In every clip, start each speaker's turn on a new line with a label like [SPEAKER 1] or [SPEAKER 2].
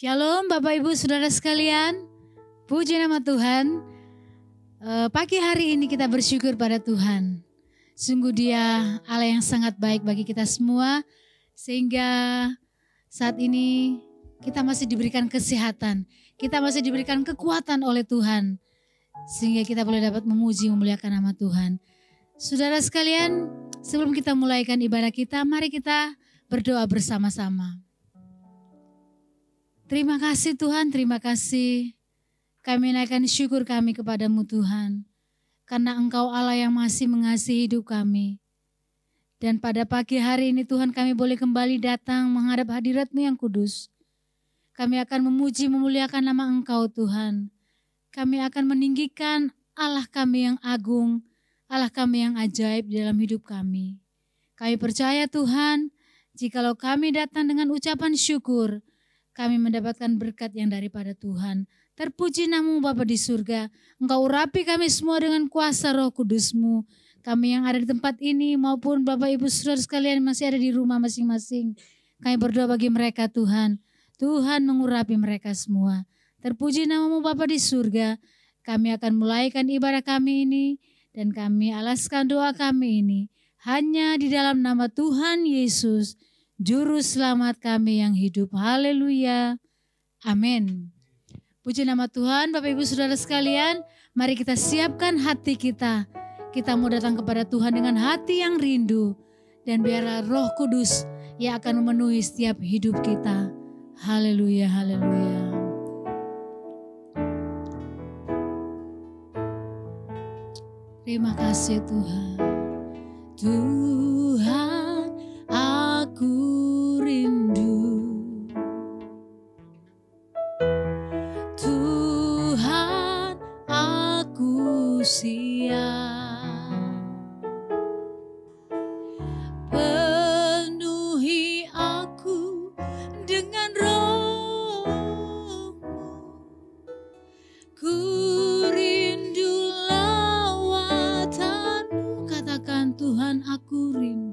[SPEAKER 1] Shalom Bapak Ibu Saudara sekalian, puji nama Tuhan. Pagi hari ini kita bersyukur pada Tuhan. Sungguh Dia Allah yang sangat baik bagi kita semua, sehingga saat ini kita masih diberikan kesehatan, kita masih diberikan kekuatan oleh Tuhan, sehingga kita boleh dapat memuji memuliakan nama Tuhan. Saudara sekalian, sebelum kita mulaikan ibadah kita, mari kita berdoa bersama-sama. Terima kasih Tuhan, terima kasih. Kami naikkan syukur kami kepadamu Tuhan, karena Engkau Allah yang masih mengasihi hidup kami. Dan pada pagi hari ini Tuhan, kami boleh kembali datang menghadap hadirat-Mu yang kudus. Kami akan memuji memuliakan nama Engkau Tuhan. Kami akan meninggikan Allah kami yang agung, Allah kami yang ajaib dalam hidup kami. Kami percaya Tuhan, jikalau kami datang dengan ucapan syukur, kami mendapatkan berkat yang daripada Tuhan. Terpuji nama-Mu Bapa di surga. Engkau urapi kami semua dengan kuasa Roh Kudus-Mu. Kami yang ada di tempat ini maupun Bapak Ibu Saudara sekalian masih ada di rumah masing-masing. Kami berdoa bagi mereka Tuhan. Tuhan mengurapi mereka semua. Terpuji nama-Mu Bapa di surga. Kami akan mulaikan ibadah kami ini dan kami alaskan doa kami ini hanya di dalam nama Tuhan Yesus, Juru Selamat kami yang hidup. Haleluya. Amin. Puji nama Tuhan. Bapak Ibu Saudara sekalian, mari kita siapkan hati kita. Kita mau datang kepada Tuhan dengan hati yang rindu. Dan biarlah Roh Kudus yang akan memenuhi setiap hidup kita. Haleluya, haleluya. Terima kasih Tuhan. Tuhan, aku rindu. Tuhan, aku siap. Penuhi aku dengan Roh-Mu. Ku rindu lawatan-Mu. Katakan Tuhan, aku rindu.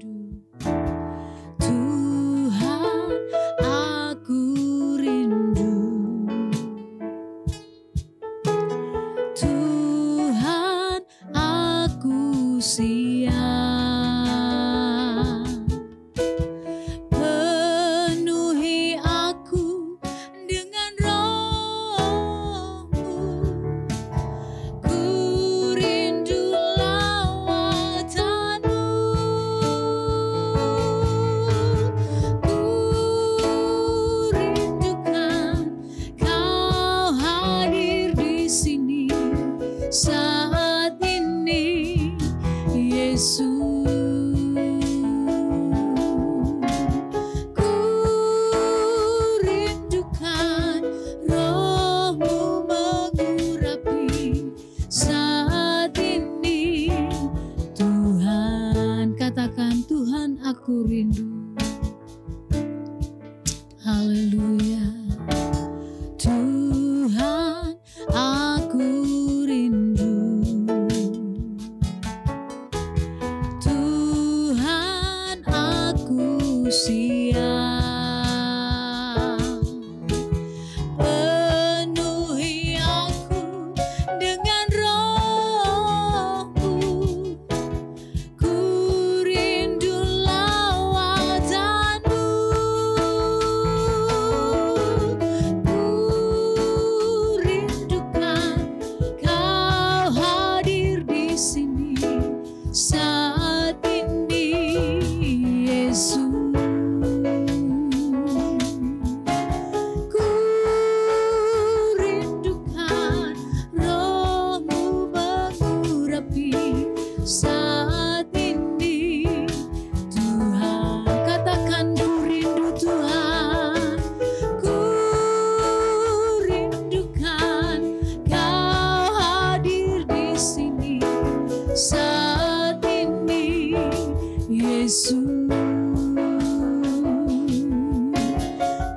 [SPEAKER 1] Yesus.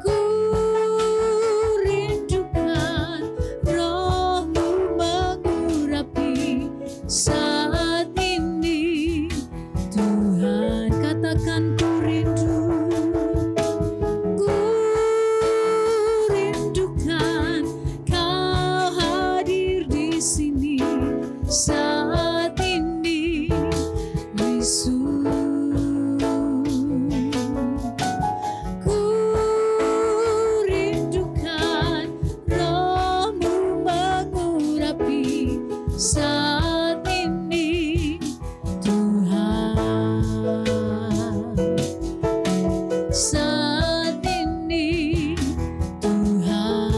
[SPEAKER 1] Ku rindukan Roh-Mu mengurapi saat ini. Tuhan, katakan ku rindu. Ku rindukan Kau hadir di sini saat ini, Yesus. Ku rindukan Roh-Mu mengurapi saat ini, Tuhan. Saat ini, Tuhan.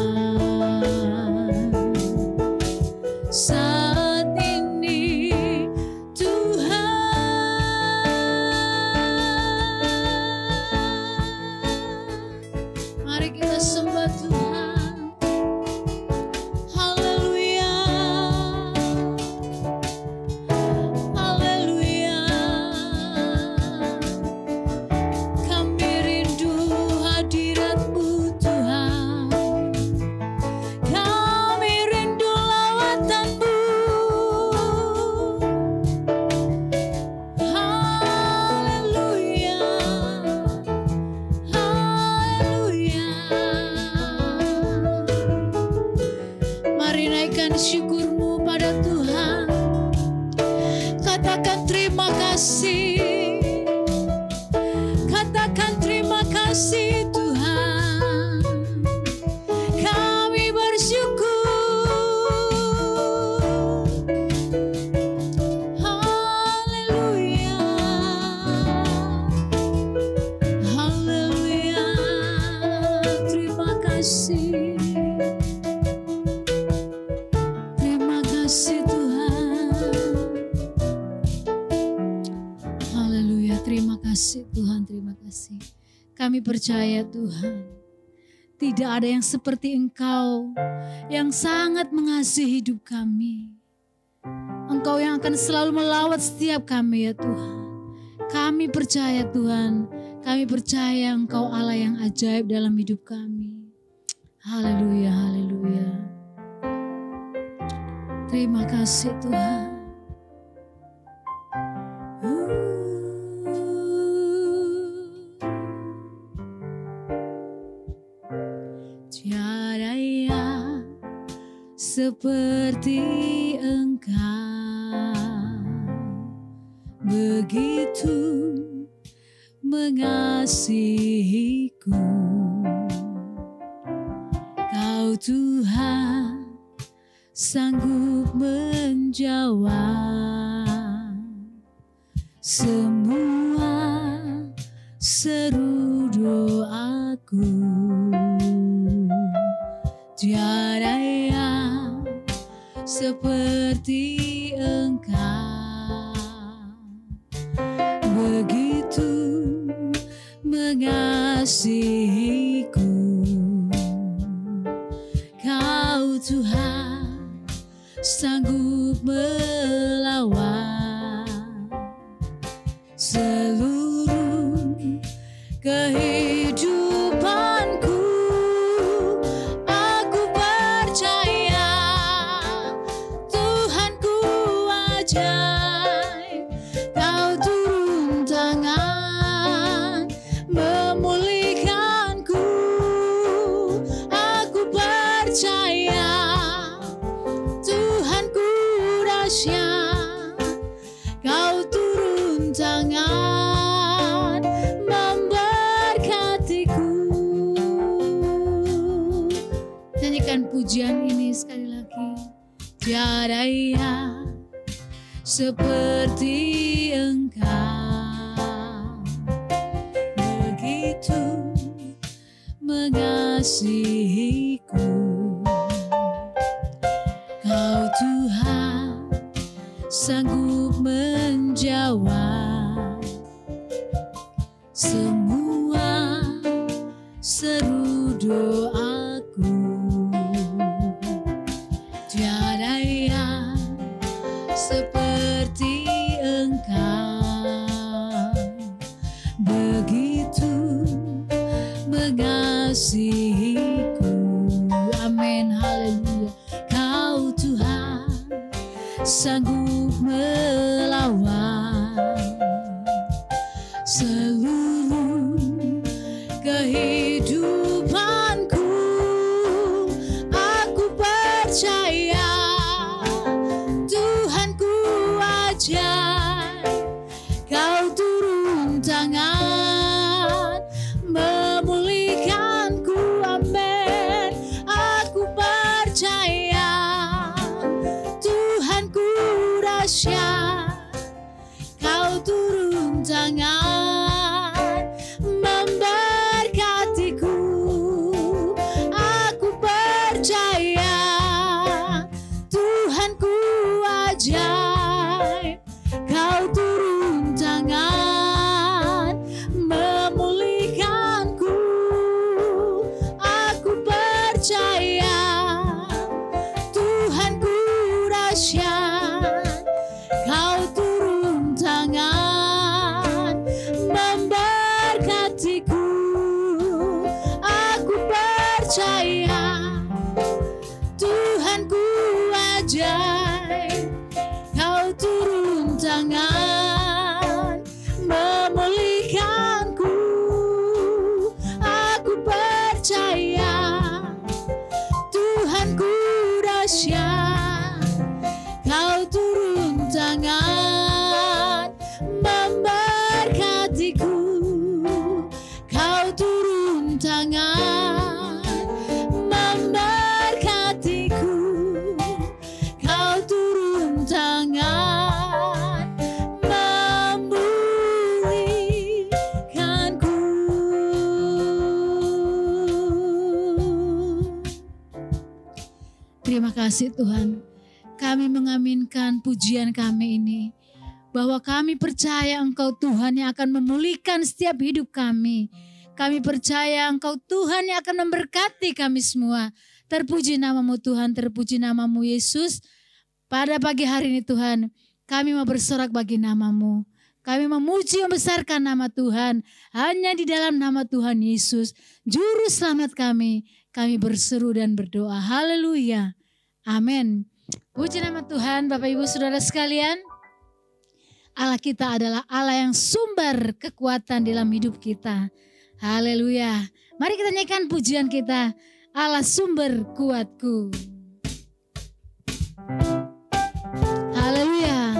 [SPEAKER 1] Saat ini, Tuhan. Mari kita sembah Tuhan. Haleluya. Haleluya. Kami rindu hadirat-Mu, Tuhan. Kami rindu lawatan-Mu. Haleluya. Haleluya. Mari naikkan syukur-Mu pada Tuhan. Katakan terima kasih. Katakan terima kasih Tuhan. Kami bersyukur. Haleluya. Haleluya. Terima kasih. Terima kasih Tuhan. Haleluya. Terima kasih Tuhan. Terima kasih. Kami percaya Tuhan, tidak ada yang seperti Engkau yang sangat mengasihi hidup kami. Engkau yang akan selalu melawat setiap kami ya Tuhan. Kami percaya Tuhan, kami percaya Engkau Allah yang ajaib dalam hidup kami. Haleluya, haleluya. Terima kasih Tuhan. Tiada yang seperti Engkau, begitu mengasihiku. Kau Tuhan sanggup menjawab semua seru doaku. Tiada yang seperti Engkau, begitu mengasihiku. Kau Tuhan sanggup melawan seluruh kehidupanku. Aku percaya Tuhanku ajaib. Kau turun tangan memulihkanku. Aku percaya Tuhanku dahsyat. Kau turun tangan memberkatiku. Nyanyikan pujian ini sekali lagi. Tiada yang seperti Engkau, begitu mengasihiku. Kau Tuhan sanggup menjawab semua seru doaku. Tiada yang seperti Engkau, mengasihiku. Amin, haleluya. Kau Tuhan sanggup melawan seluruh kehidupanku. Aku percaya Tuhanku ajaib, Kau turun tangan memulihkanku. Amin. Aku percaya Tuhanku dahsyat, Kau turun tangan memberkatiku. Aku percaya Tuhanku ajaib, Kau turun tangan memulihkanku. Aku percaya Tuhanku dahsyat, Kau turun tangan memberkatiku. Aku percaya Tuhanku ajaib, Kau turun tangan memulihkanku. Aku percaya Tuhanku dahsyat, Kau turun tangan memberkatiku. Kau turun tangan memberkatiku. Kau turun tangan memulihkanku. Terima kasih Tuhan. Kami mengaminkan pujian kami ini, bahwa kami percaya Engkau Tuhan yang akan memulihkan setiap hidup kami. Kami percaya Engkau Tuhan yang akan memberkati kami semua. Terpuji namamu Tuhan, terpuji namamu Yesus. Pada pagi hari ini Tuhan, kami mau bersorak bagi namamu. Kami memuji membesarkan nama Tuhan. Hanya di dalam nama Tuhan Yesus, Juru Selamat kami berseru dan berdoa. Haleluya. Amin. Puji nama Tuhan, Bapak Ibu Saudara sekalian. Allah kita adalah Allah yang sumber kekuatan dalam hidup kita. Haleluya. Mari kita nyanyikan pujian kita. Allah sumber kuatku. Haleluya.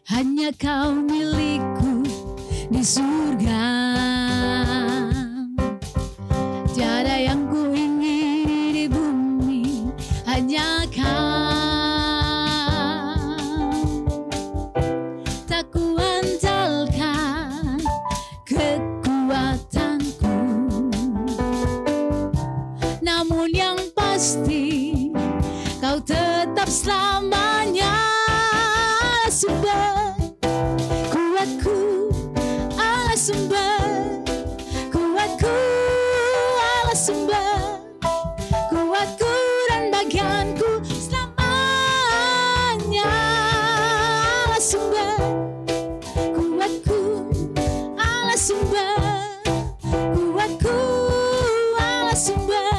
[SPEAKER 1] Hanya Kau milikku di surga, tiada yang ku ingini di bumi, hanya Kau. Tak ku andalkan kekuatanku, namun yang pasti Kau tetap selamanya sumber kuatku. Allah sumber kuatku, Allah sumber kuatku dan bagianku selamanya. Allah sumber kuatku, Allah sumber kuatku, Allah sumber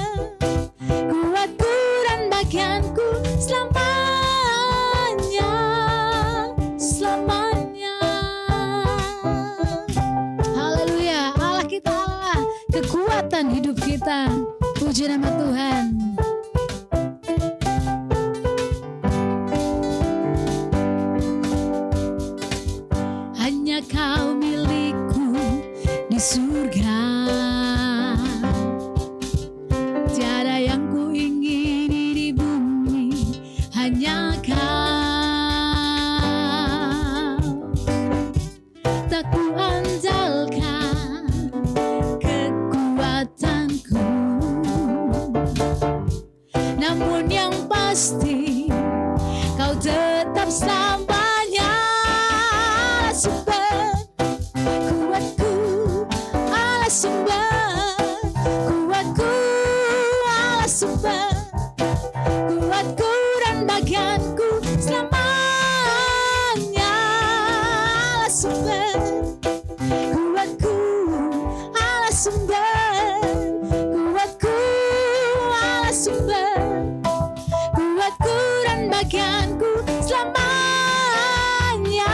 [SPEAKER 1] kuatku dan bagianku selamanya. Kekuatan hidup kita. Puji nama Tuhan. Hanya Kau milikku di surga, tiada yang ku ingini di bumi, hanya Kau. Tak ku andalkan kekuatanku, bagianku selamanya.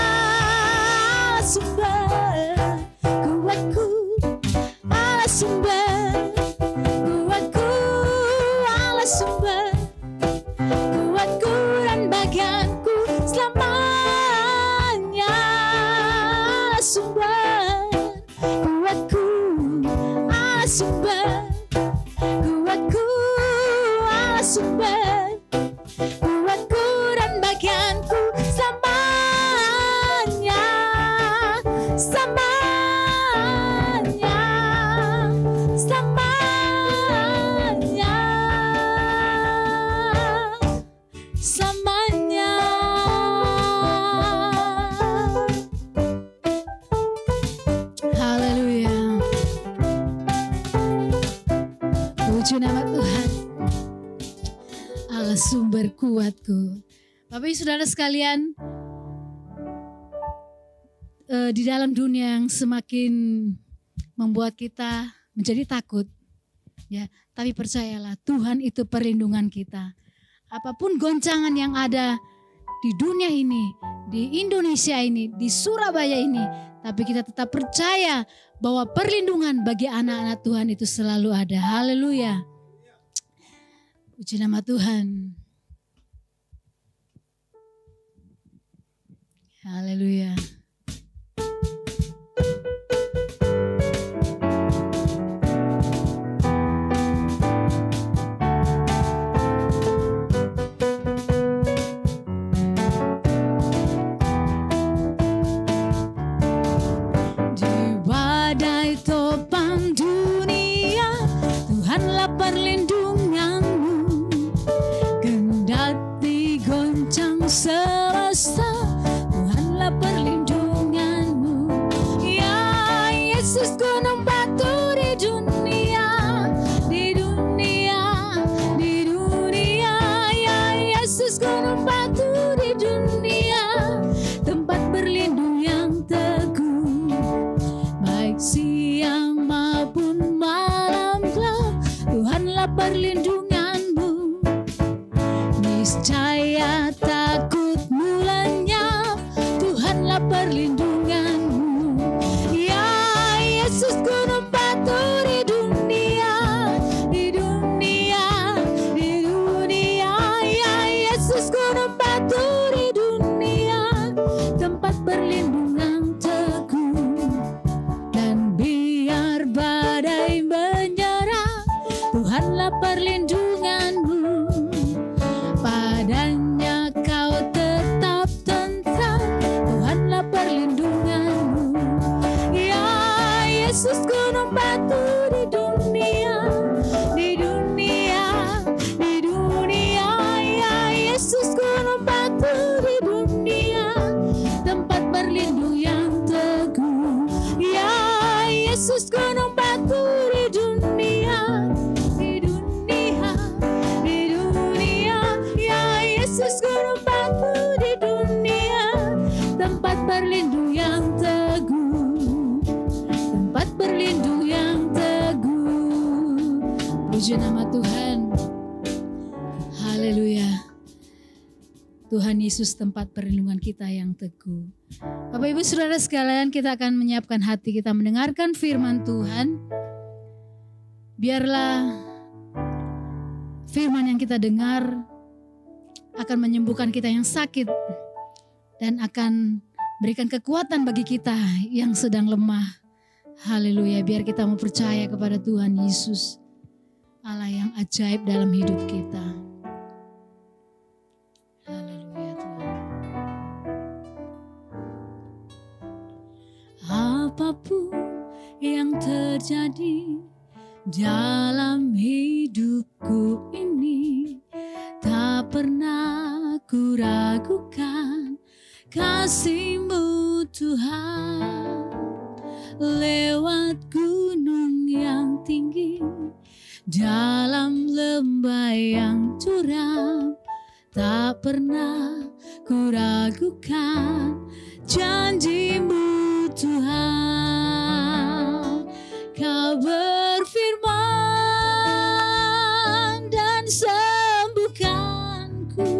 [SPEAKER 1] Sumber kuatku, Allah sumber kuatku, Allah sumber kuatku dan bagianku selamanya. Sumber kuatku, Allah sumber kuatku, Allah sumber kuatku dan bagianku selamanya. Selamanya, selamanya, selamanya. Haleluya. Puji nama Tuhan. Allah sumber kuatku. Bapak Ibu Saudara sekalian, di dalam dunia yang semakin membuat kita menjadi takut, ya, tapi percayalah Tuhan itu perlindungan kita. Apapun goncangan yang ada di dunia ini, di Indonesia ini, di Surabaya ini, tapi kita tetap percaya bahwa perlindungan bagi anak-anak Tuhan itu selalu ada. Haleluya. Puji nama Tuhan. Haleluya. Perlindunganmu kendati goncang semesta, Tuhanlah perlindunganmu. Ya Yesus gunung batu di dunia, di dunia, di dunia. Ya Yesus gunung batu di dunia, tempat berlindung yang teguh, baik siang maupun malam gelap. Tuhanlah perlindunganmu, niscaya takutmu lenyap. Tuhanlah perlindunganmu. Ya Yesus gunung batu di dunia, di dunia, di dunia. Ya Yesus gunung batu di dunia, tempat berlindung yang teguh. Dan biar badai menyerang, Tuhanlah perlindunganmu. Padanya kau tetap tentram, Tuhanlah perlindunganmu. Ya Yesus gunung batu di dunia, di dunia, di dunia. Ya Yesus gunung batu di dunia, tempat berlindung yang teguh. Ya Yesus gunung batu di dunia, di dunia, di dunia. Ya Yesus gunung batu di dunia, tempat berlindung yang teguh, tempat berlindung yang teguh. Puji nama Tuhan. Haleluya. Tuhan Yesus tempat perlindungan kita yang teguh. Bapak Ibu Saudara sekalian, kita akan menyiapkan hati kita mendengarkan firman Tuhan. Biarlah firman yang kita dengar akan menyembuhkan kita yang sakit dan akan berikan kekuatan bagi kita yang sedang lemah. Haleluya, biar kita mau percaya kepada Tuhan Yesus, Allah yang ajaib dalam hidup kita. Haleluya Tuhan. Apapun yang terjadi dalam hidupku ini, tak pernah ku ragukan kasih-Mu Tuhan. Lewat gunung yang tinggi, dalam lembah yang curam, tak pernah ku ragukan janji-Mu Tuhan. Kau berfirman dan sembuhkanku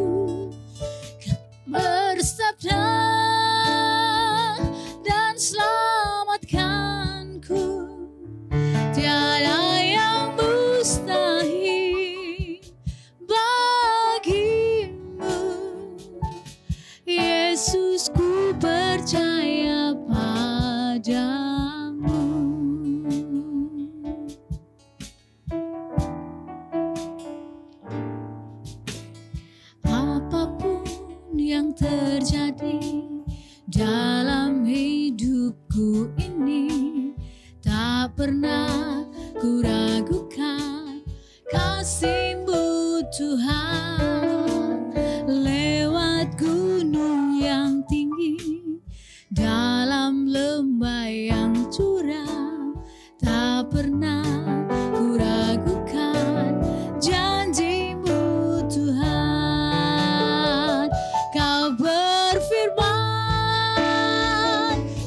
[SPEAKER 1] ku ragukan kasih-Mu Tuhan. Lewat gunung yang tinggi, dalam lembah yang curam, tak pernah ku ragukan janji-Mu Tuhan. Kau berfirman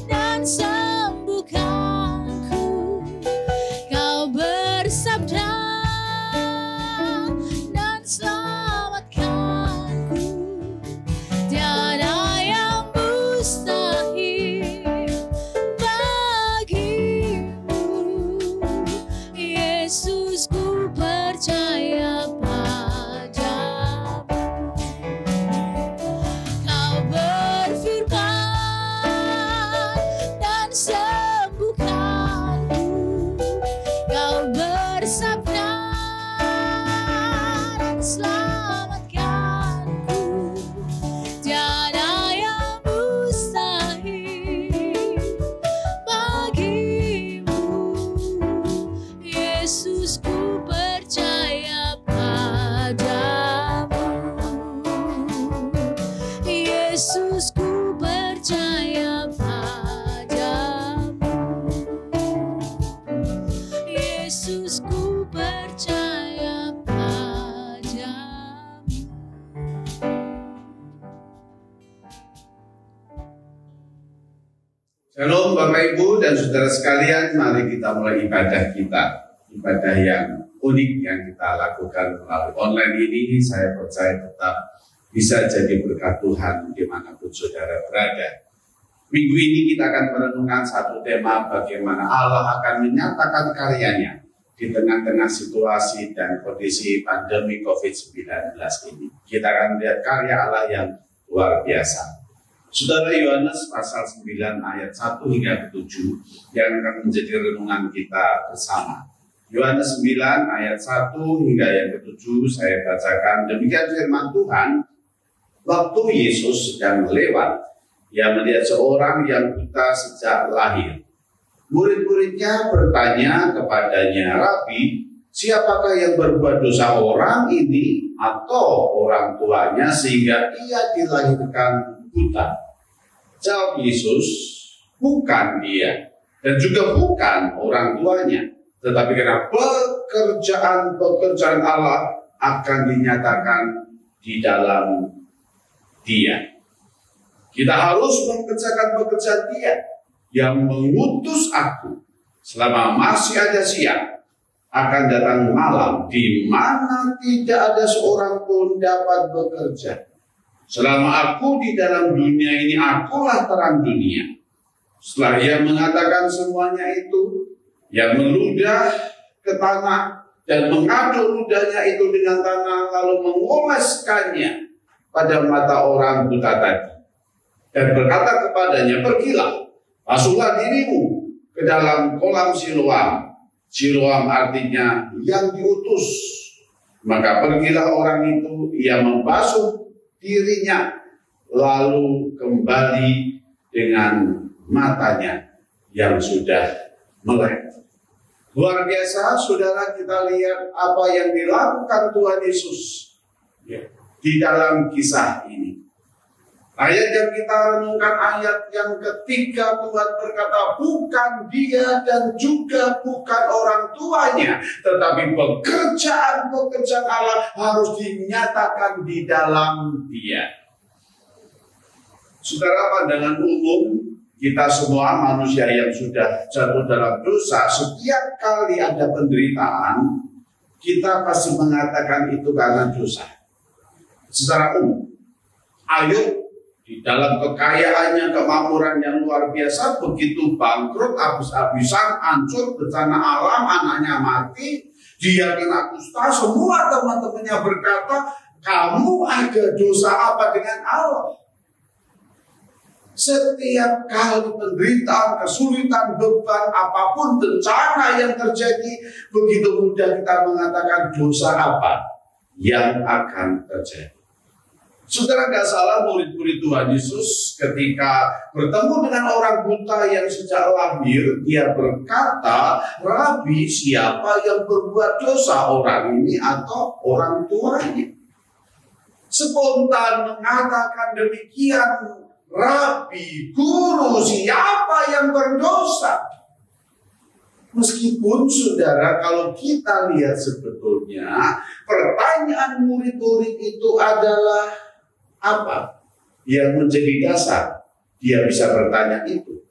[SPEAKER 1] dan sembuhkanku, Kau bersabda dan selamatkanku. Tiada yang mustahil bagimu, Yesus, ku percaya padamu. Kau berfirman dan sembuhkanku, Kau bersabda dan selamatkanku. Tiada yang mustahil bagimu, Yesus, ku percaya padamu. Yesus, ku percaya padamu. Yesus, ku percaya padamu.
[SPEAKER 2] Shalom Bapak Ibu dan Saudara sekalian, mari kita mulai ibadah kita. Ibadah yang unik yang kita lakukan melalui online ini, saya percaya tetap bisa jadi berkat Tuhan dimanapun saudara berada. Minggu ini kita akan merenungkan satu tema, bagaimana Allah akan menyatakan karyanya di tengah-tengah situasi dan kondisi pandemi COVID-19 ini. Kita akan melihat karya Allah yang luar biasa. Saudara, Yohanes pasal 9 ayat 1 hingga 7 yang akan menjadi renungan kita bersama. Yohanes 9 ayat 1 hingga yang ke-7 saya bacakan. Demikian firman Tuhan. Waktu Yesus sedang lewat, Ia melihat seorang yang buta sejak lahir. Murid-muridnya bertanya kepadanya, Rabi, siapakah yang berbuat dosa orang ini atau orang tuanya sehingga ia dilahirkan buta? Jawab Yesus, bukan dia dan juga bukan orang tuanya, tetapi karena pekerjaan Allah akan dinyatakan di dalam dia. Kita harus mengerjakan pekerjaan Dia yang mengutus aku. Selama masih ada siang, akan datang malam di mana tidak ada seorang pun dapat bekerja. Selama aku di dalam dunia ini, akulah terang dunia. Setelah Ia mengatakan semuanya itu, Ia meludah ke tanah dan mengaduk ludahnya itu dengan tanah, lalu mengoleskannya pada mata orang buta tadi, dan berkata kepadanya, pergilah, basuhlah dirimu ke dalam kolam Siloam. Siloam artinya yang diutus. Maka pergilah orang itu, ia membasuh dirinya, lalu kembali dengan matanya yang sudah melek. Luar biasa, saudara, kita lihat apa yang dilakukan Tuhan Yesus di dalam kisah ini. Ayat yang kita renungkan, ayat yang ketiga, Tuhan berkata, bukan dia dan juga bukan orang tuanya, tetapi pekerjaan Allah harus dinyatakan di dalam dia. Saudara, pandangan umum, kita semua manusia yang sudah jatuh dalam dosa, setiap kali ada penderitaan, kita pasti mengatakan itu karena dosa. Secara umum, Ayub di dalam kekayaannya, kemakmuran yang luar biasa, begitu bangkrut, habis-habisan, hancur, bencana alam, anaknya mati, dia kena kusta, semua teman-temannya berkata, kamu ada dosa apa dengan Allah? Setiap kali penderitaan, kesulitan, beban, apapun bencana yang terjadi, begitu mudah kita mengatakan dosa apa yang akan terjadi. Saudara, nggak salah murid-murid Tuhan Yesus ketika bertemu dengan orang buta yang sejak lahir, dia berkata, "Rabi, siapa yang berbuat dosa, orang ini atau orang tuanya?" Spontan mengatakan demikian, "Rabi, guru, siapa yang berdosa?" Meskipun saudara, kalau kita lihat sebetulnya pertanyaan murid-murid itu adalah apa yang menjadi dasar dia bisa bertanya itu?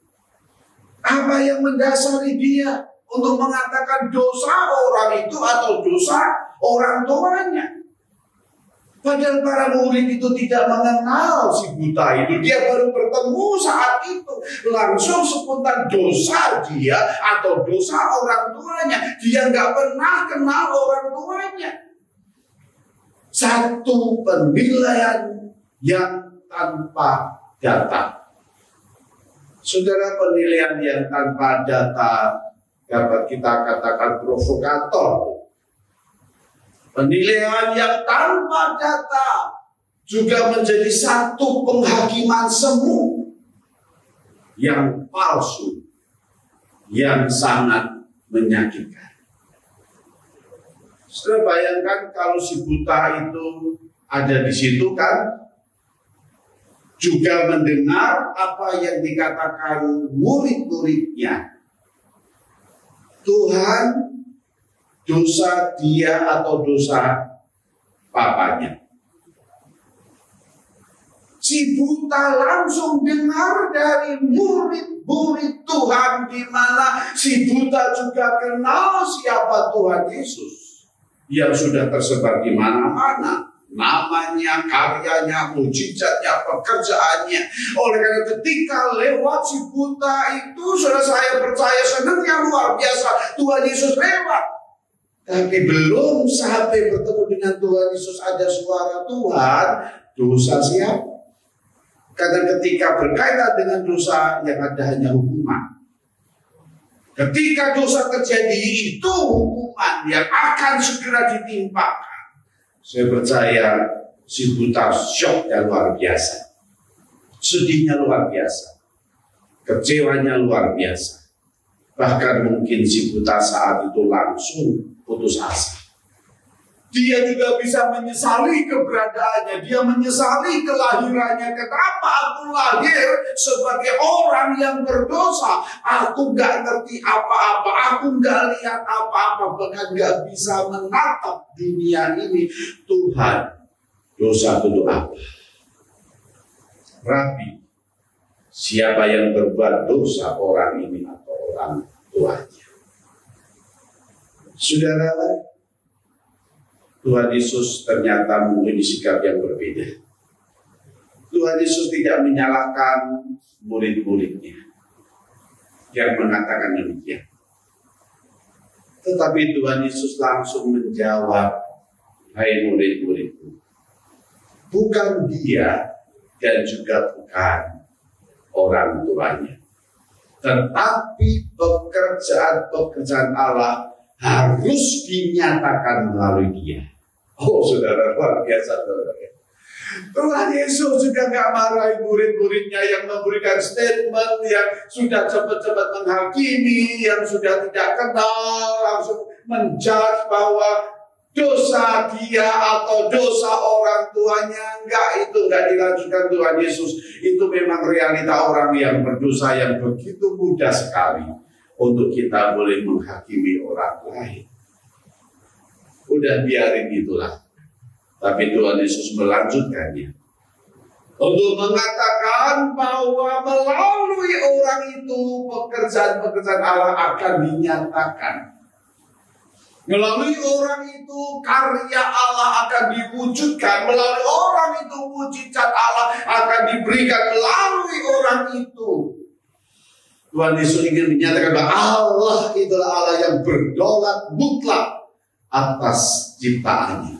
[SPEAKER 2] Apa yang mendasari dia untuk mengatakan dosa orang itu atau dosa orang tuanya? Padahal para murid itu tidak mengenal si buta itu. Dia baru bertemu saat itu. Langsung spontan dosa dia atau dosa orang tuanya. Dia nggak pernah kenal orang tuanya. Satu penilaian yang tanpa data. Saudara, penilaian yang tanpa data dapat kita katakan provokator. Penilaian yang tanpa data juga menjadi satu penghakiman semu yang palsu, yang sangat menyakitkan. Saudara, bayangkan kalau si buta itu ada di situ kan, juga mendengar apa yang dikatakan murid-muridnya. Tuhan, dosa dia atau dosa papanya. Si buta langsung dengar dari murid-murid Tuhan, di mana si buta juga kenal siapa Tuhan Yesus yang sudah tersebar di mana-mana. Namanya, karyanya, mujizatnya, pekerjaannya. Oleh karena ketika lewat si buta itu, saudara, saya percaya senangnya luar biasa. Tuhan Yesus lewat. Tapi belum sampai bertemu dengan Tuhan Yesus ada suara Tuhan, dosa siapa? Karena ketika berkaitan dengan dosa yang ada hanya hukuman. Ketika dosa terjadi itu hukuman yang akan segera ditimpakan. Saya percaya si buta syoknya luar biasa. Sedihnya luar biasa. Kecewanya luar biasa. Bahkan mungkin si buta saat itu langsung putus asa. Dia juga bisa menyesali keberadaannya. Dia menyesali kelahirannya. Kenapa aku lahir sebagai orang yang berdosa? Aku gak ngerti apa-apa. Aku gak lihat apa-apa. Bahkan gak bisa menatap dunia ini. Tuhan, dosa itu apa? Rabi, siapa yang berbuat dosa, orang ini atau orang tuanya? Saudara, Tuhan Yesus ternyata mempunyai sikap yang berbeda. Tuhan Yesus tidak menyalahkan murid-muridnya yang mengatakan demikian. Tetapi Tuhan Yesus langsung menjawab, "Hai murid-muridku, bukan dia dan juga bukan orang tuanya, tetapi pekerjaan Allah harus dinyatakan melalui dia." Oh saudara, luar biasa saudara. Tuhan Yesus juga gak marahi murid-muridnya yang memberikan statement yang sudah cepat-cepat menghakimi, yang sudah tidak kenal, langsung menjudge bahwa dosa dia atau dosa orang tuanya. Enggak, itu enggak dilanjutkan Tuhan Yesus. Itu memang realita orang yang berdosa yang begitu mudah sekali untuk kita boleh menghakimi orang lain. Udah biarin itulah. Tapi Tuhan Yesus melanjutkannya untuk mengatakan bahwa melalui orang itu pekerjaan-pekerjaan Allah akan dinyatakan. Melalui orang itu karya Allah akan diwujudkan. Melalui orang itu mujizat Allah akan diberikan melalui orang itu. Tuhan Yesus ingin menyatakan bahwa Allah itulah Allah yang berdaulat mutlak atas ciptaannya.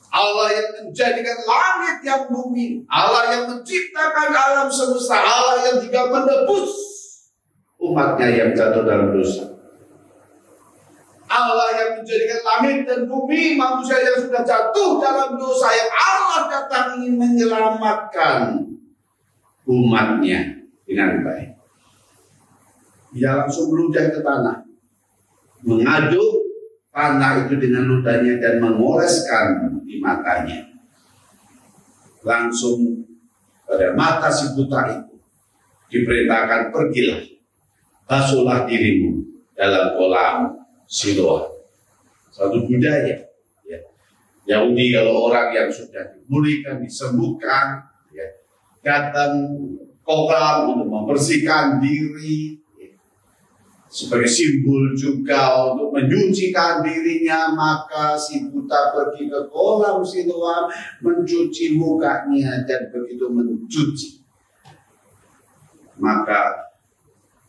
[SPEAKER 2] Allah yang menjadikan langit yang bumi, Allah yang menciptakan alam semesta, Allah yang juga menebus umatnya yang jatuh dalam dosa. Allah yang yang menjadikan langit dan bumi, manusia yang sudah jatuh dalam dosa, yang Allah datang ingin menyelamatkan umatnya dengan baik. Dia langsung meludah ke tanah, mengaduk tanah itu dengan ludahnya dan mengoleskan di matanya. Langsung pada mata si buta itu diperintahkan, pergilah, basuhlah dirimu dalam kolam Siloam. Satu budaya ya. Yahudi, kalau orang yang sudah dipulihkan, disembuhkan, ya, datang kolam untuk membersihkan diri, sebagai simbol juga untuk menyucikan dirinya, maka si buta pergi ke kolam Siloam, mencuci mukanya, dan begitu mencuci, maka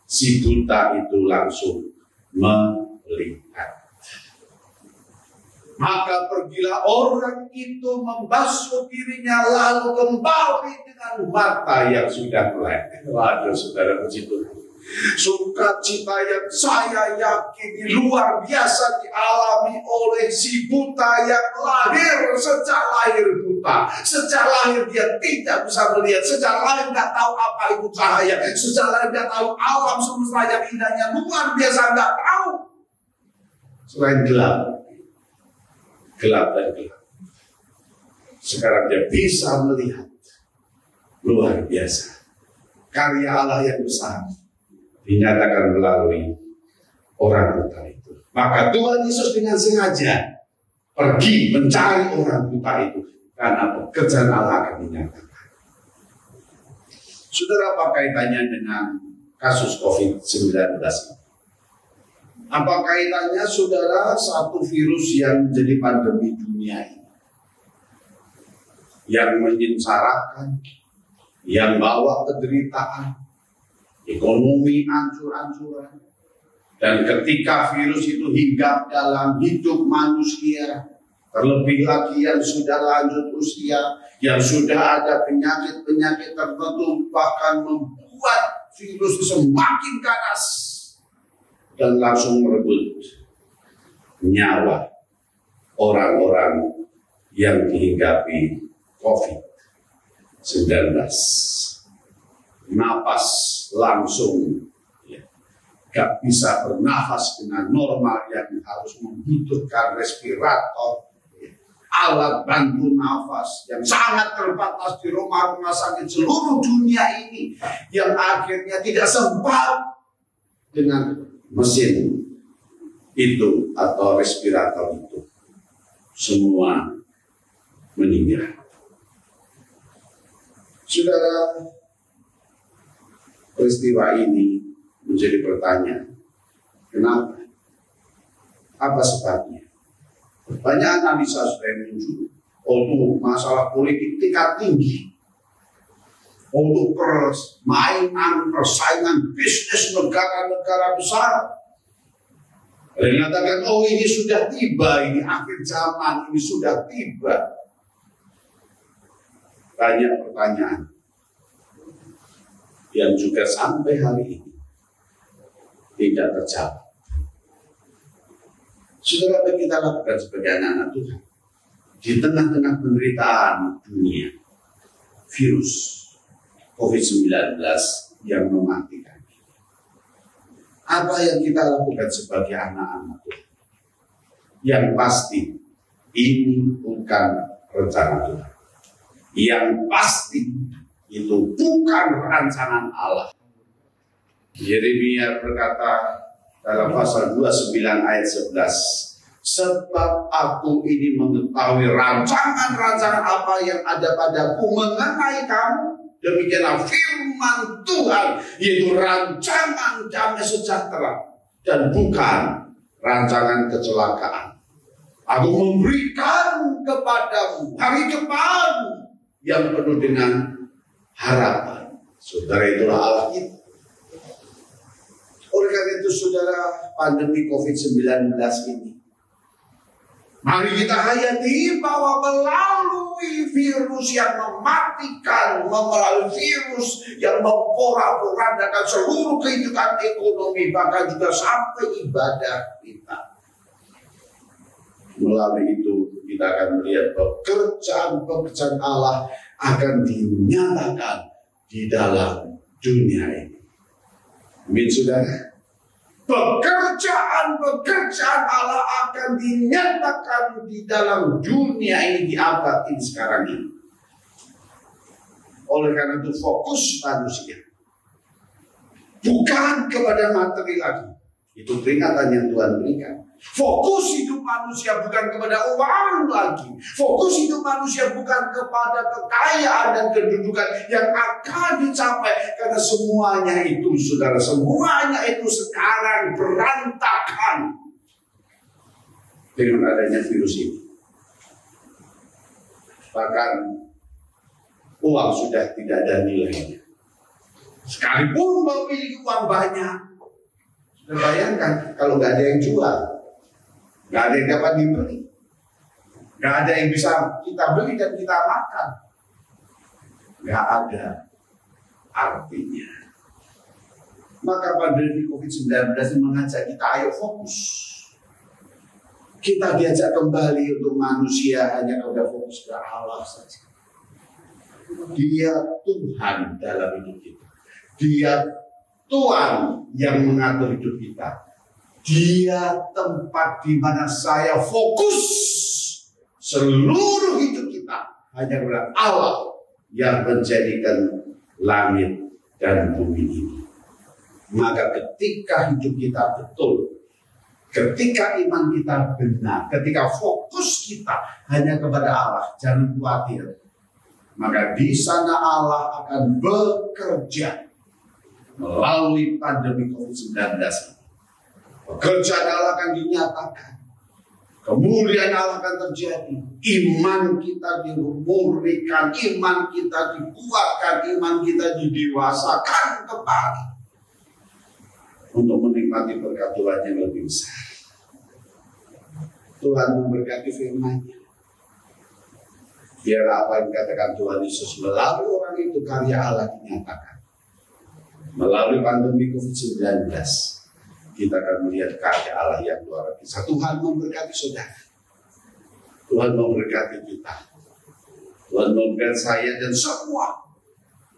[SPEAKER 2] si buta itu langsung melihat. Maka pergilah orang itu membasuh dirinya, lalu kembali dengan mata yang sudah melek. Waduh, saudara, puji Tuhan. Sukacita yang saya yakini luar biasa dialami oleh si buta yang lahir sejak lahir buta. Sejak lahir dia tidak bisa melihat, sejak lahir tidak tahu apa itu cahaya, sejak lahir tidak tahu alam semesta yang indahnya, luar biasa, tidak tahu selain gelap dan gelap. Sekarang dia bisa melihat, luar biasa. Karya Allah yang besar dinyatakan melalui orang buta itu. Maka Tuhan Yesus dengan sengaja pergi mencari orang buta itu, karena pekerjaan Allah akan dinyatakan. Saudara, apa kaitannya dengan kasus COVID-19 ini? Apa kaitannya, saudara, satu virus yang menjadi pandemi dunia ini, yang menyengsarakan, yang bawa penderitaan, ekonomi hancur-hancuran, dan ketika virus itu hinggap dalam hidup manusia, terlebih lagi yang sudah lanjut usia, yang sudah ada penyakit-penyakit tertentu, bahkan membuat virus semakin ganas dan langsung merebut nyawa orang-orang yang dihinggapi COVID-19. Napas langsung, ya, gak bisa bernafas dengan normal, yang harus membutuhkan respirator, ya, alat bantu nafas yang sangat terbatas di rumah-rumah sakit seluruh dunia ini, yang akhirnya tidak sempat dengan mesin itu atau respirator itu, semua meninggal. Saudara, peristiwa ini menjadi pertanyaan, kenapa? Apa sebabnya? Banyak analisa sudah muncul untuk masalah politik tingkat tinggi, untuk permainan, persaingan bisnis negara-negara besar. Ada yang mengatakan, oh ini sudah tiba, ini akhir zaman, ini sudah tiba. Banyak pertanyaan yang juga sampai hari ini tidak terjawab. Saudara, apa kita lakukan sebagai anak-anak Tuhan di tengah-tengah penderitaan dunia, virus COVID-19 yang mematikan? Apa yang kita lakukan sebagai anak-anak Tuhan? Yang pasti ini bukan rencana Tuhan. Yang pasti itu bukan rancangan Allah. Yeremia berkata dalam pasal 29 ayat 11, sebab aku ini mengetahui rancangan-rancangan apa yang ada padaku mengenai kamu, demikianlah firman Tuhan, yaitu rancangan damai sejahtera dan bukan rancangan kecelakaan. Aku memberikan kepadamu hari depan yang penuh dengan harapan. Saudara, itulah Allah kita. Oleh karena itu, saudara, pandemi COVID-19 ini, mari kita hayati bahwa melalui virus yang mematikan, melalui virus yang memporak-porandakan seluruh kehidupan ekonomi, bahkan juga sampai ibadah kita, Melalui itu kita akan melihat pekerjaan-pekerjaan Allah akan dinyatakan di dalam dunia ini. Amin, saudara. Pekerjaan-pekerjaan Allah akan dinyatakan di dalam dunia ini, di abad ini sekarang ini. Oleh karena itu fokus manusia bukan kepada materi lagi. Itu peringatan yang Tuhan berikan. Fokus hidup manusia bukan kepada uang lagi. Fokus hidup manusia bukan kepada kekayaan dan kedudukan yang akan dicapai. Karena semuanya itu, saudara, semuanya itu sekarang berantakan dengan adanya virus ini. Bahkan uang sudah tidak ada nilainya. Sekalipun memiliki uang banyak, sudah bayangkan kalau nggak ada yang jual, nggak ada yang dapat dibeli, nggak ada yang bisa kita beli dan kita makan, nggak ada artinya. Maka pandemi COVID-19 mengajak kita, ayo fokus. Kita diajak kembali untuk manusia hanya kepada fokus ke Allah saja. Dia Tuhan dalam hidup kita. Dia Tuhan yang mengatur hidup kita. Dia tempat di mana saya fokus seluruh hidup kita hanya kepada Allah yang menjadikan langit dan bumi ini. Maka ketika hidup kita betul, ketika iman kita benar, ketika fokus kita hanya kepada Allah, jangan khawatir. Maka di sana Allah akan bekerja melalui pandemi COVID-19. Pekerjaan Allah akan dinyatakan. Kemuliaan Allah akan terjadi. Iman kita dimurnikan, iman kita dikuatkan, iman kita didewasakan kembali untuk menikmati berkat Tuhan yang lebih besar. Tuhan memberkati firman-Nya. Biar apa yang dikatakan Tuhan Yesus melalui orang itu karya Allah dinyatakan. Melalui pandemi COVID-19 kita akan melihat karya Allah yang luar biasa. Tuhan memberkati saudara. Tuhan memberkati kita. Tuhan memberkati saya dan semua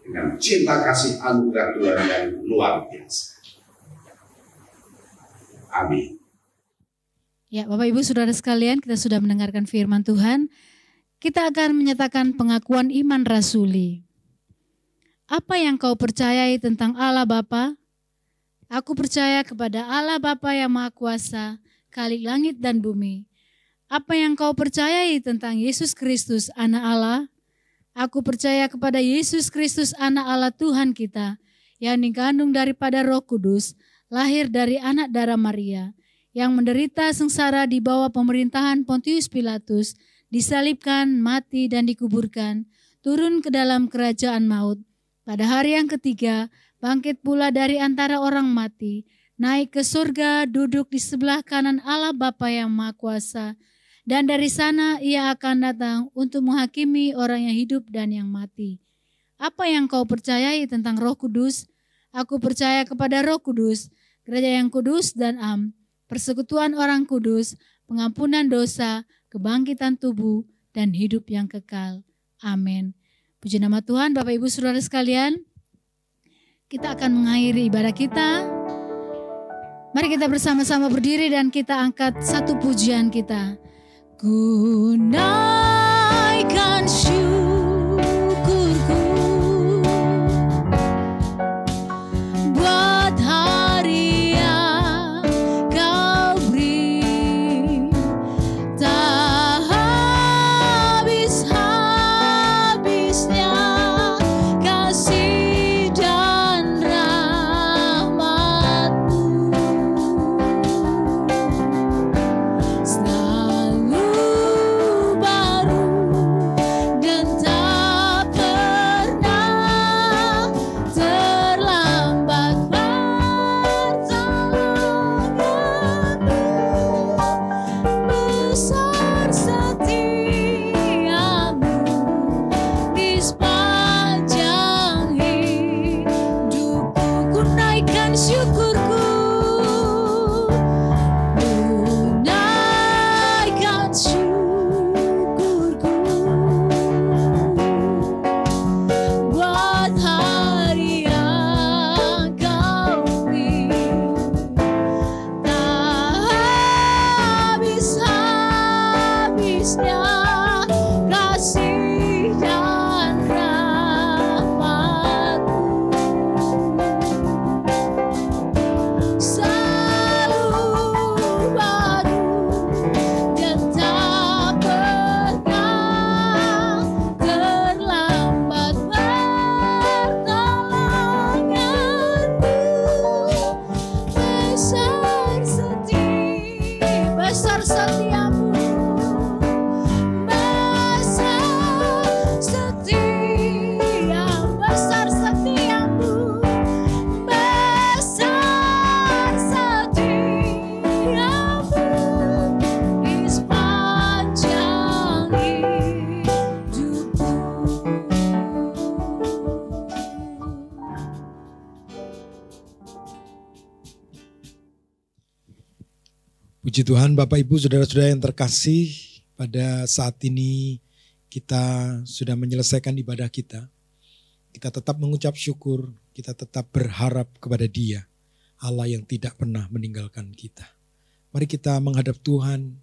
[SPEAKER 2] dengan cinta kasih anugerah Tuhan yang luar biasa. Amin.
[SPEAKER 1] Ya, Bapak Ibu Saudara sekalian, kita sudah mendengarkan firman Tuhan. Kita akan menyatakan pengakuan iman rasuli. Apa yang kau percayai tentang Allah Bapa? Aku percaya kepada Allah Bapa yang Maha Kuasa, Khalik langit dan bumi. Apa yang kau percayai tentang Yesus Kristus, Anak Allah? Aku percaya kepada Yesus Kristus, Anak Allah Tuhan kita, yang dikandung daripada Roh Kudus, lahir dari anak darah Maria, yang menderita sengsara di bawah pemerintahan Pontius Pilatus, disalibkan, mati dan dikuburkan, turun ke dalam kerajaan maut. Pada hari yang ketiga, bangkit pula dari antara orang mati, naik ke surga, duduk di sebelah kanan Allah Bapa yang Maha Kuasa, dan dari sana ia akan datang untuk menghakimi orang yang hidup dan yang mati. Apa yang kau percayai tentang Roh Kudus? Aku percaya kepada Roh Kudus, gereja yang kudus dan persekutuan orang kudus, pengampunan dosa, kebangkitan tubuh, dan hidup yang kekal. Amin. Puji nama Tuhan, Bapak Ibu Saudara sekalian. Kita akan mengakhiri ibadah kita. Mari kita bersama-sama berdiri dan kita angkat satu pujian kita. Ku naikkan syukurku buat hari yang kau beri, tak habis-habisnya kasih dan rahmat-Mu. Selalu baru dan
[SPEAKER 3] Puji Tuhan, Bapak Ibu, Saudara-saudara yang terkasih, pada saat ini kita sudah menyelesaikan ibadah kita. Kita tetap mengucap syukur, kita tetap berharap kepada Dia, Allah yang tidak pernah meninggalkan kita. Mari kita menghadap Tuhan,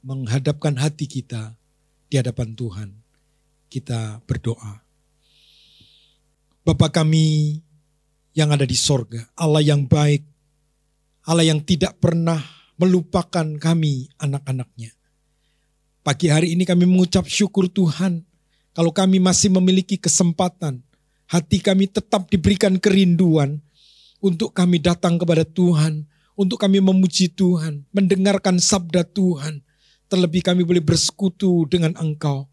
[SPEAKER 3] menghadapkan hati kita di hadapan Tuhan. Kita berdoa. Bapa kami yang ada di sorga, Allah yang baik, Allah yang tidak pernah melupakan kami anak-anaknya. Pagi hari ini kami mengucap syukur Tuhan, kalau kami masih memiliki kesempatan, hati kami tetap diberikan kerinduan untuk kami datang kepada Tuhan, untuk kami memuji Tuhan, mendengarkan sabda Tuhan, terlebih kami boleh bersekutu dengan Engkau.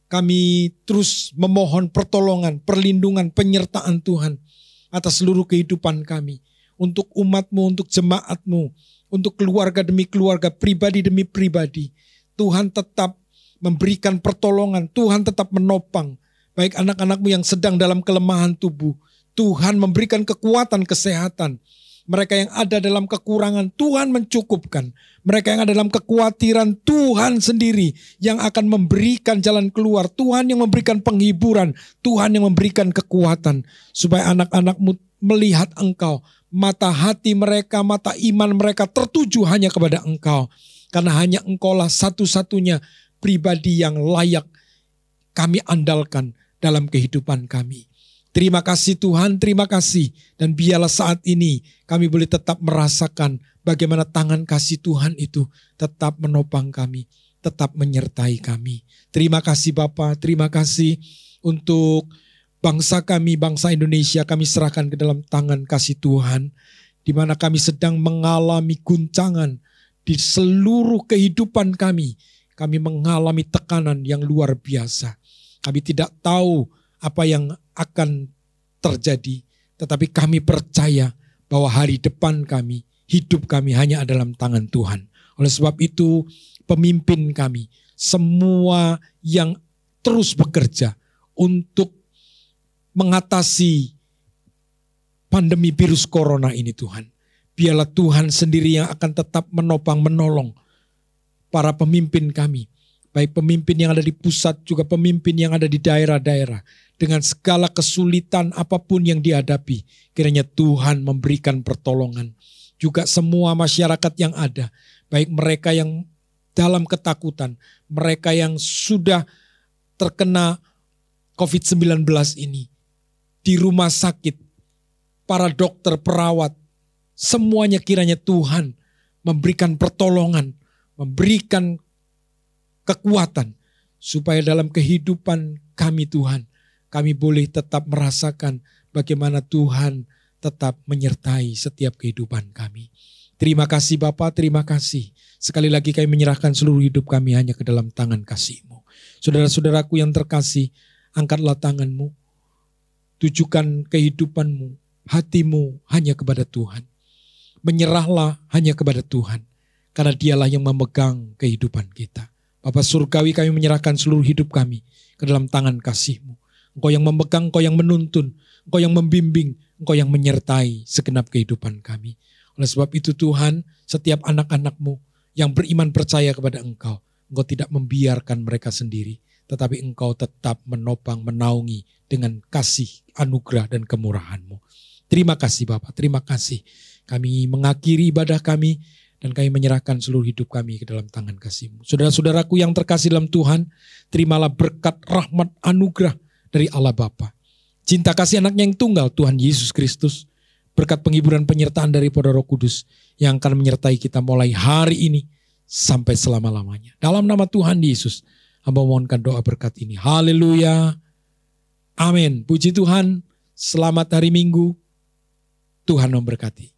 [SPEAKER 3] Kami terus memohon pertolongan, perlindungan, penyertaan Tuhan atas seluruh kehidupan kami. Untuk umat-Mu, untuk jemaat-Mu, untuk keluarga demi keluarga, pribadi demi pribadi. Tuhan tetap memberikan pertolongan, Tuhan tetap menopang. Baik anak-anak-Mu yang sedang dalam kelemahan tubuh, Tuhan memberikan kekuatan, kesehatan. Mereka yang ada dalam kekurangan, Tuhan mencukupkan. Mereka yang ada dalam kekhawatiran, Tuhan sendiri yang akan memberikan jalan keluar. Tuhan yang memberikan penghiburan, Tuhan yang memberikan kekuatan. Supaya anak-anak-Mu melihat Engkau. Mata hati mereka, mata iman mereka tertuju hanya kepada Engkau. Karena hanya Engkaulah satu-satunya pribadi yang layak kami andalkan dalam kehidupan kami. Terima kasih Tuhan, terima kasih. Dan biarlah saat ini kami boleh tetap merasakan bagaimana tangan kasih Tuhan itu tetap menopang kami, tetap menyertai kami. Terima kasih Bapa, terima kasih untuk bangsa kami, bangsa Indonesia kami serahkan ke dalam tangan kasih Tuhan. Di mana kami sedang mengalami guncangan di seluruh kehidupan kami. Kami mengalami tekanan yang luar biasa. Kami tidak tahu apa yang akan terjadi. Tetapi kami percaya bahwa hari depan kami, hidup kami hanya dalam tangan Tuhan. Oleh sebab itu pemimpin kami, semua yang terus bekerja untuk mengatasi pandemi virus corona ini Tuhan. Biarlah Tuhan sendiri yang akan tetap menopang, menolong para pemimpin kami. Baik pemimpin yang ada di pusat, juga pemimpin yang ada di daerah-daerah. Dengan segala kesulitan apapun yang dihadapi, kiranya Tuhan memberikan pertolongan. Juga semua masyarakat yang ada, baik mereka yang dalam ketakutan, mereka yang sudah terkena COVID-19 ini, di rumah sakit, para dokter, perawat, semuanya kiranya Tuhan memberikan pertolongan, memberikan kekuatan, supaya dalam kehidupan kami Tuhan, kami boleh tetap merasakan bagaimana Tuhan tetap menyertai setiap kehidupan kami. Terima kasih Bapa, terima kasih. Sekali lagi kami menyerahkan seluruh hidup kami hanya ke dalam tangan kasih-Mu. Saudara-saudaraku yang terkasih, angkatlah tangan-Mu, tujukan kehidupan-Mu, hatimu hanya kepada Tuhan. Menyerahlah hanya kepada Tuhan, karena Dialah yang memegang kehidupan kita. Bapa Surgawi, kami menyerahkan seluruh hidup kami ke dalam tangan kasih-Mu. Engkau yang memegang, Engkau yang menuntun, Engkau yang membimbing, Engkau yang menyertai segenap kehidupan kami. Oleh sebab itu Tuhan, setiap anak-anak-Mu yang beriman percaya kepada Engkau, Engkau tidak membiarkan mereka sendiri, tetapi Engkau tetap menopang, menaungi dengan kasih, anugerah, dan kemurahan-Mu. Terima kasih Bapak, terima kasih. Kami mengakhiri ibadah kami, dan kami menyerahkan seluruh hidup kami ke dalam tangan kasih-Mu. Saudara-saudaraku yang terkasih dalam Tuhan, terimalah berkat, rahmat, anugerah dari Allah Bapa. Cinta kasih anaknya yang tunggal, Tuhan Yesus Kristus, berkat penghiburan penyertaan daripada Roh Kudus, yang akan menyertai kita mulai hari ini, sampai selama-lamanya. Dalam nama Tuhan Yesus, hamba mohonkan doa berkat ini. Haleluya. Amin. Puji Tuhan. Selamat hari Minggu. Tuhan memberkati.